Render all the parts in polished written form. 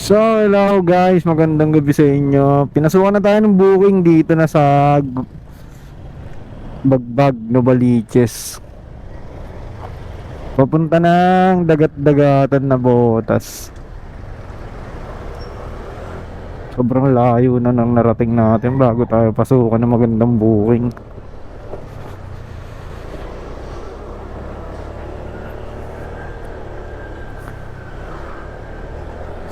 So, hello guys, magandang gabi sa inyo. Pinasukan na tayo ng booking dito na sa Bagbag, Novaliches. Papunta ng dagat-dagatan na Botas. Sobrang layo na nang narating natin bago tayo pasukan ng magandang booking.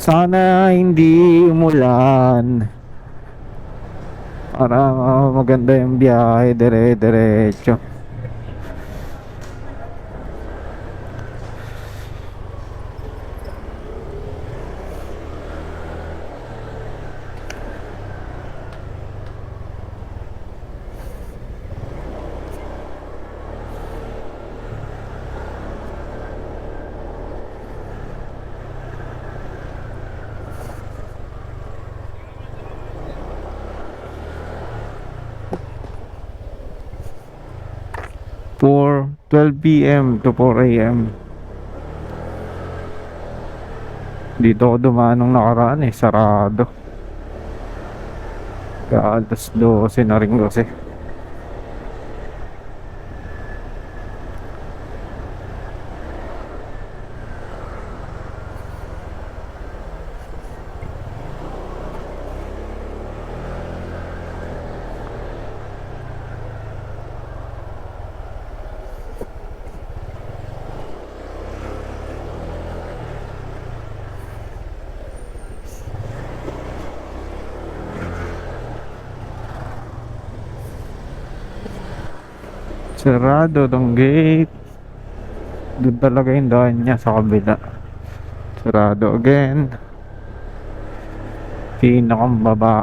Sana hindi umulan para maganda yung biyahe, dire-diretso. For 12 p.m. to 4 a.m. Dito ako dumaan nung nakaraan sarado. Kaya alas 12 na rin kasi. Sarado tong gate. Doon talaga yung daan niya sa kabila. Sarado again. Pinakang baba.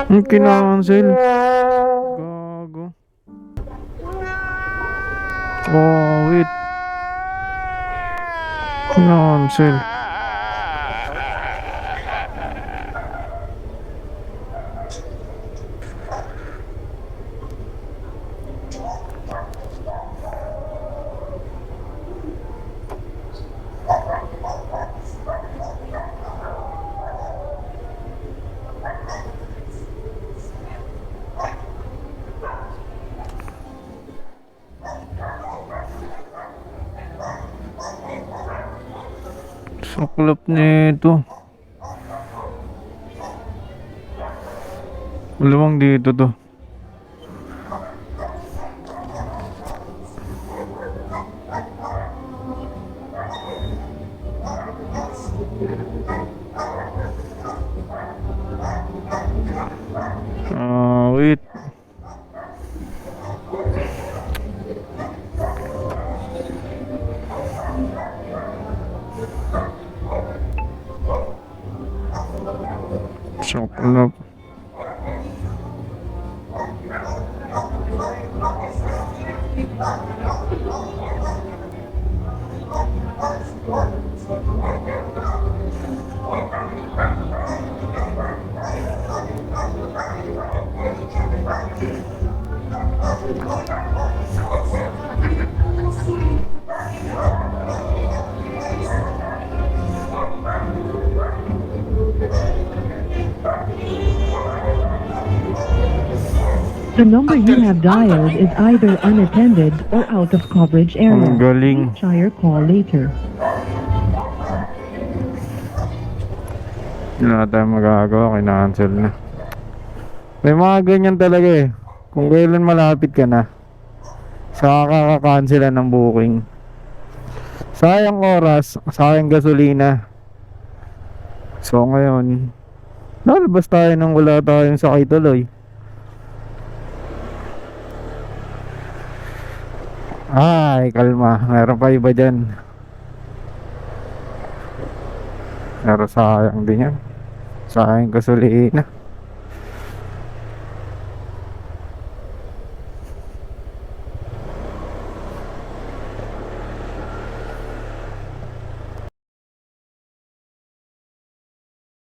Kinancel. Gago. Oh, wait. Kinancel. Saklap nito. Malamang dito to. Wait. Saklap. The number you have dialed is either unattended or out of coverage area. Ang galing. Please try your call later. Hindi na tayo magagawa, kina-cancel na. May mga ganyan talaga eh. Kung kailan malapit ka na, saka kaka-cancel ng booking. Sayang oras, sayang gasolina. So ngayon, lalabas tayo nang wala tayong sakay tuloy. Ay, kalma. Meron pa iba dyan. Pero sayang din yan. Sayang gasolina.